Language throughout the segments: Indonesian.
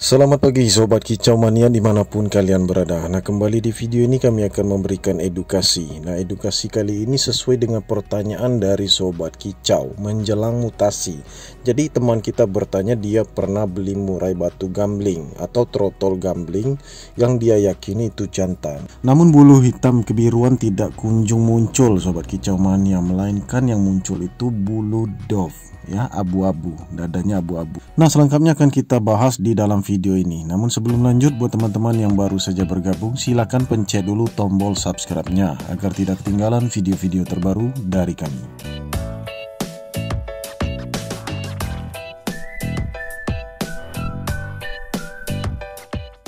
Selamat pagi Sobat Kicau Mania dimanapun kalian berada. Nah, kembali di video ini kami akan memberikan edukasi. Nah, edukasi kali ini sesuai dengan pertanyaan dari Sobat Kicau menjelang mutasi. Jadi teman kita bertanya dia pernah beli murai batu gambling atau trotol gambling yang dia yakini itu jantan. Namun bulu hitam kebiruan tidak kunjung muncul Sobat Kicau Mania, melainkan yang muncul itu bulu doff, ya, abu-abu, dadanya abu-abu. Nah, selengkapnya akan kita bahas di dalam video ini. Namun sebelum lanjut, buat teman-teman yang baru saja bergabung, silakan pencet dulu tombol subscribe-nya agar tidak ketinggalan video-video terbaru dari kami.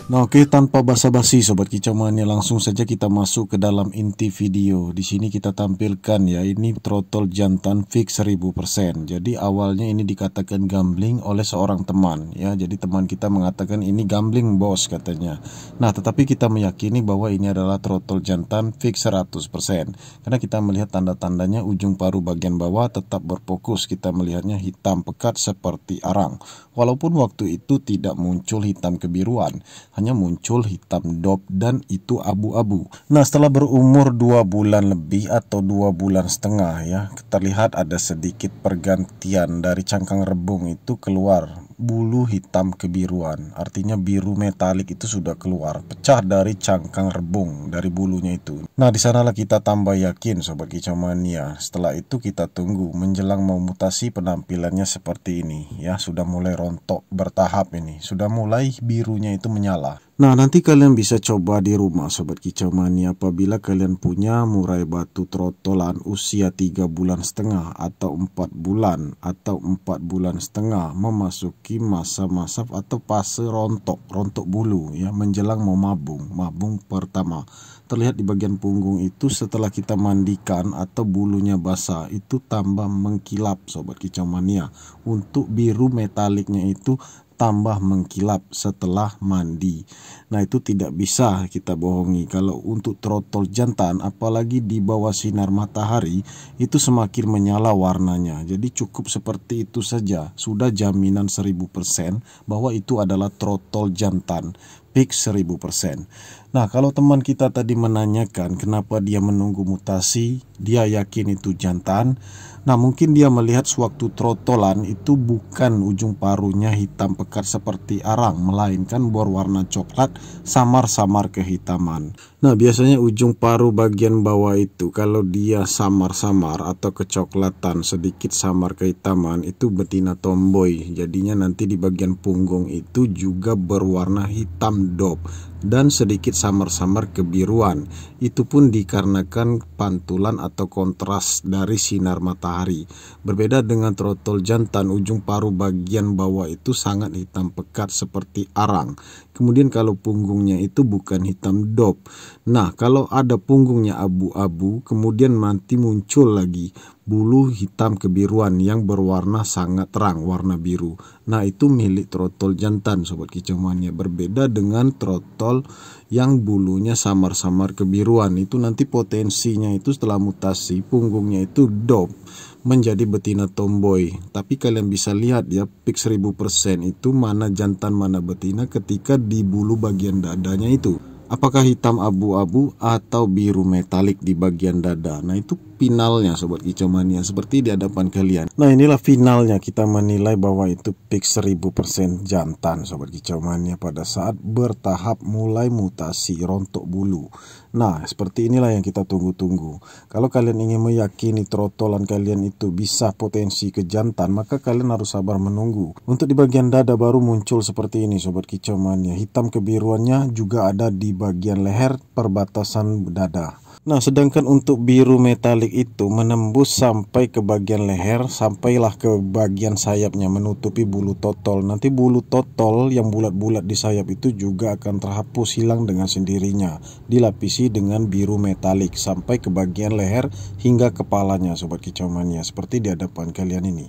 Nah, oke, tanpa basa-basi Sobat Kicau Mania, langsung saja kita masuk ke dalam inti video. Di sini kita tampilkan ya, ini trotol jantan fix 1000%. Jadi awalnya ini dikatakan gambling oleh seorang teman ya. Jadi teman kita mengatakan ini gambling bos katanya. Nah, tetapi kita meyakini bahwa ini adalah trotol jantan fix 100%. Karena kita melihat tanda-tandanya ujung paruh bagian bawah tetap berfokus. Kita melihatnya hitam pekat seperti arang. Walaupun waktu itu tidak muncul hitam kebiruan, hanya muncul hitam dop dan itu abu-abu. Nah, setelah berumur 2 bulan lebih atau 2 bulan setengah ya, terlihat ada sedikit pergantian dari cangkang rebung itu keluar bulu hitam kebiruan. Artinya biru metalik itu sudah keluar, pecah dari cangkang rebung, dari bulunya itu. Nah, di sanalah kita tambah yakin Sobat Kicau Mania. Setelah itu kita tunggu menjelang mau mutasi, penampilannya seperti ini ya, sudah mulai rontok bertahap ini, sudah mulai birunya itu menyala. Nah, nanti kalian bisa coba di rumah Sobat Kicau Mania apabila kalian punya murai batu trotolan usia 3 bulan setengah atau 4 bulan atau 4 bulan setengah memasuki masa-masa atau fase rontok bulu ya, menjelang mau mabung pertama. Terlihat di bagian punggung itu setelah kita mandikan atau bulunya basah itu tambah mengkilap Sobat Kicau Mania. Untuk biru metaliknya itu tambah mengkilap setelah mandi. Nah, itu tidak bisa kita bohongi. Kalau untuk trotol jantan apalagi di bawah sinar matahari itu semakin menyala warnanya. Jadi cukup seperti itu saja sudah jaminan 1000% bahwa itu adalah trotol jantan fix 1000%. Nah, kalau teman kita tadi menanyakan kenapa dia menunggu mutasi, dia yakin itu jantan. Nah, mungkin dia melihat sewaktu trotolan itu bukan ujung paruhnya hitam pekat seperti arang, melainkan berwarna coklat samar-samar kehitaman. Nah, biasanya ujung paruh bagian bawah itu kalau dia samar-samar atau kecoklatan sedikit samar kehitaman itu betina tomboy. Jadinya nanti di bagian punggung itu juga berwarna hitam dop dan sedikit samar-samar kebiruan. Itu pun dikarenakan pantulan atau kontras dari sinar matahari. Berbeda dengan trotol jantan, ujung paruh bagian bawah itu sangat hitam pekat seperti arang. Kemudian kalau punggungnya itu bukan hitam dop. Nah, kalau ada punggungnya abu-abu, kemudian nanti muncul lagi bulu hitam kebiruan yang berwarna sangat terang, warna biru. Nah, itu milik trotol jantan Sobat Kicau Mania. Berbeda dengan trotol yang bulunya samar-samar kebiruan. Itu nanti potensinya itu setelah mutasi punggungnya itu dop menjadi betina tomboy. Tapi kalian bisa lihat ya, fix 1000% itu mana jantan mana betina ketika di bulu bagian dadanya itu. Apakah hitam abu-abu atau biru metalik di bagian dada. Nah, itu finalnya Sobat Kicau Mania seperti di hadapan kalian. Nah, inilah finalnya kita menilai bahwa itu fix 1000% jantan Sobat Kicau Mania pada saat bertahap mulai mutasi rontok bulu. Nah, seperti inilah yang kita tunggu-tunggu. Kalau kalian ingin meyakini trotolan kalian itu bisa potensi ke jantan, maka kalian harus sabar menunggu. Untuk di bagian dada baru muncul seperti ini Sobat Kicau Mania. Hitam kebiruannya juga ada di bagian leher perbatasan dada. Nah, sedangkan untuk biru metalik itu menembus sampai ke bagian leher, sampailah ke bagian sayapnya menutupi bulu totol. Nanti bulu totol yang bulat-bulat di sayap itu juga akan terhapus, hilang dengan sendirinya, dilapisi dengan biru metalik sampai ke bagian leher hingga kepalanya Sobat Kicau Mania seperti di hadapan kalian ini.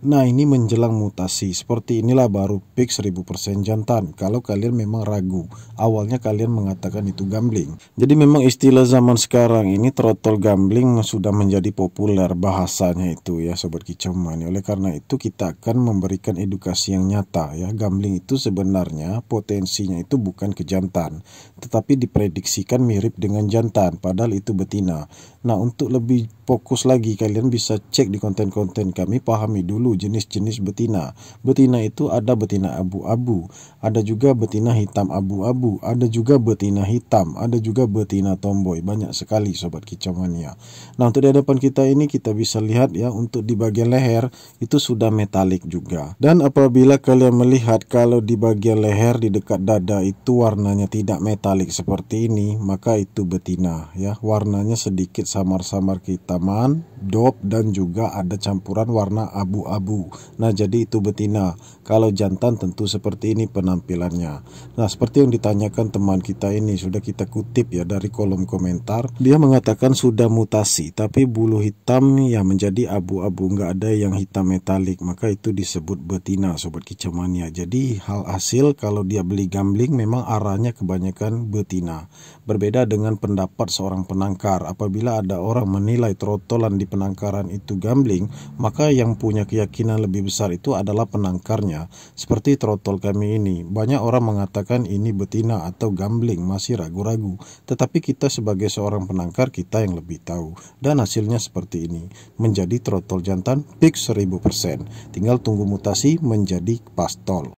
Nah, ini menjelang mutasi seperti inilah baru fix 1000% jantan. Kalau kalian memang ragu, awalnya kalian mengatakan itu gambling. Jadi memang istilah zaman sekarang sekarang ini throttle gambling sudah menjadi populer bahasanya itu ya Sobat Kicau Mania. Oleh karena itu kita akan memberikan edukasi yang nyata ya. Gambling itu sebenarnya potensinya itu bukan ke jantan, tetapi diprediksikan mirip dengan jantan, padahal itu betina. Nah, untuk lebih fokus lagi kalian bisa cek di konten-konten kami, pahami dulu jenis-jenis betina. Betina itu ada betina abu-abu, ada juga betina hitam abu-abu, ada juga betina hitam, ada juga betina tomboy. Banyak sekali Sobat Kicau Mania. Nah, untuk di hadapan kita ini kita bisa lihat ya, untuk di bagian leher itu sudah metalik juga. Dan apabila kalian melihat kalau di bagian leher di dekat dada itu warnanya tidak metalik seperti ini, maka itu betina ya. Warnanya sedikit samar-samar kehitaman, dop, dan juga ada campuran warna abu-abu. Nah, jadi itu betina. Kalau jantan tentu seperti ini penampilannya. Nah, seperti yang ditanyakan teman kita ini, sudah kita kutip ya dari kolom komentar. Dia mengatakan sudah mutasi, tapi bulu hitam ya menjadi abu-abu, nggak ada yang hitam metalik, maka itu disebut betina Sobat Kicau Mania. Jadi hal hasil kalau dia beli gambling memang arahnya kebanyakan betina. Berbeda dengan pendapat seorang penangkar. Apabila ada orang menilai trotolan di penangkaran itu gambling, maka yang punya keyakinan lebih besar itu adalah penangkarnya. Seperti trotol kami ini, banyak orang mengatakan ini betina atau gambling, masih ragu-ragu. Tetapi kita sebagai seorang penangkar, kita yang lebih tahu. Dan hasilnya seperti ini, menjadi trotol jantan fix 1000%. Tinggal tunggu mutasi menjadi pastol.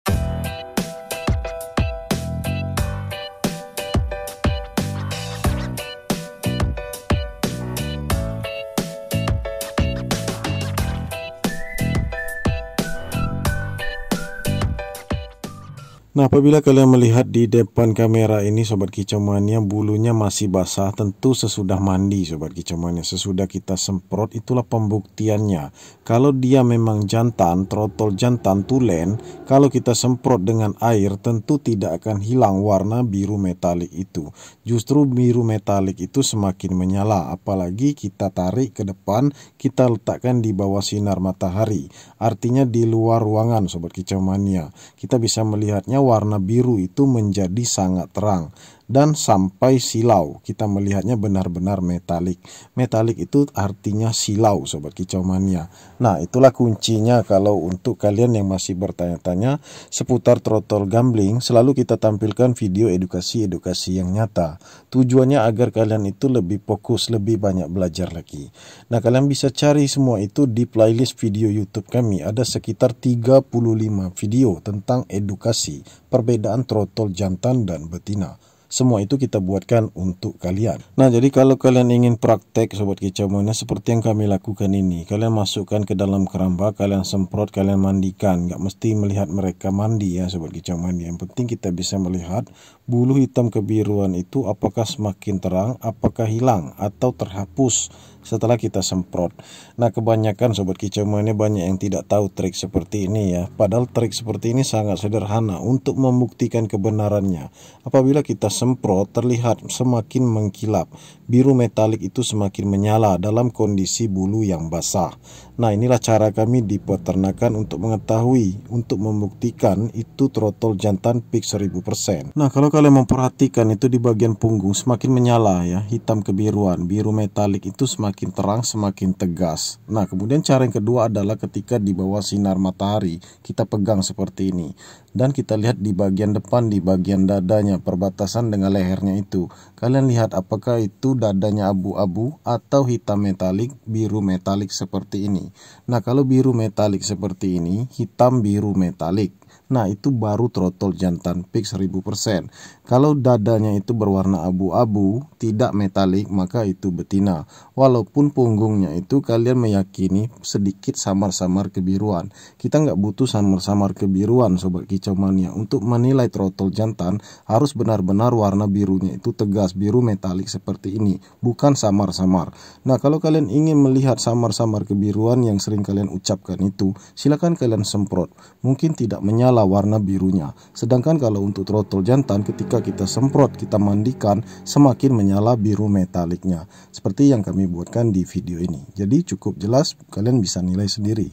Nah, apabila kalian melihat di depan kamera ini Sobat Kicau Mania, bulunya masih basah, tentu sesudah mandi Sobat Kicau Mania, sesudah kita semprot, itulah pembuktiannya. Kalau dia memang jantan, trotol jantan tulen, kalau kita semprot dengan air tentu tidak akan hilang warna biru metalik itu. Justru biru metalik itu semakin menyala, apalagi kita tarik ke depan, kita letakkan di bawah sinar matahari, artinya di luar ruangan Sobat Kicau Mania. Kita bisa melihatnya warna biru itu menjadi sangat terang dan sampai silau. Kita melihatnya benar-benar metalik. Metalik itu artinya silau Sobat Kicau Mania. Nah, itulah kuncinya kalau untuk kalian yang masih bertanya-tanya seputar trotol gambling, selalu kita tampilkan video edukasi-edukasi yang nyata. Tujuannya agar kalian itu lebih fokus, lebih banyak belajar lagi. Nah, kalian bisa cari semua itu di playlist video YouTube kami. Ada sekitar 35 video tentang edukasi perbedaan trotol jantan dan betina. Semua itu kita buatkan untuk kalian. Nah, jadi kalau kalian ingin praktek Sobat Kicau Mania seperti yang kami lakukan ini, kalian masukkan ke dalam keramba, kalian semprot, kalian mandikan. Nggak mesti melihat mereka mandi ya Sobat Kicau Mania. Yang penting kita bisa melihat bulu hitam kebiruan itu apakah semakin terang, apakah hilang atau terhapus setelah kita semprot. Nah, kebanyakan Sobat Kicau Mania banyak yang tidak tahu trik seperti ini ya. Padahal trik seperti ini sangat sederhana untuk membuktikan kebenarannya. Apabila kita semprot terlihat semakin mengkilap, biru metalik itu semakin menyala dalam kondisi bulu yang basah. Nah, inilah cara kami di peternakan untuk mengetahui, untuk membuktikan itu trotol jantan fix 1000%. Nah, kalau kalian memperhatikan itu di bagian punggung semakin menyala ya, hitam kebiruan, biru metalik itu semakin terang, semakin tegas. Nah, kemudian cara yang kedua adalah ketika di bawah sinar matahari, kita pegang seperti ini. Dan kita lihat di bagian depan, di bagian dadanya, perbatasan dengan lehernya itu. Kalian lihat apakah itu dadanya abu-abu atau hitam metalik, biru metalik seperti ini. Nah, kalau biru metalik seperti ini, hitam biru metalik, nah itu baru trotol jantan fix 1000%. Kalau dadanya itu berwarna abu-abu, tidak metalik, maka itu betina. Walaupun punggungnya itu kalian meyakini sedikit samar-samar kebiruan. Kita nggak butuh samar-samar kebiruan Sobat Kicau Mania. Untuk menilai trotol jantan harus benar-benar warna birunya itu tegas, biru metalik seperti ini, bukan samar-samar. Nah, kalau kalian ingin melihat samar-samar kebiruan yang sering kalian ucapkan itu, silakan kalian semprot. Mungkin tidak menyala warna birunya. Sedangkan kalau untuk trotol jantan, ketika kita semprot, kita mandikan, semakin menyala biru metaliknya. Seperti yang kami buatkan di video ini. Jadi cukup jelas, kalian bisa nilai sendiri.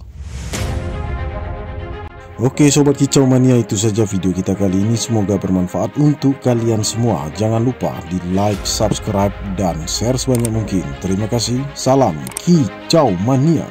Oke Sobat Kicau Mania, itu saja video kita kali ini, semoga bermanfaat untuk kalian semua. Jangan lupa di like, subscribe, dan share sebanyak mungkin. Terima kasih, salam Kicau Mania.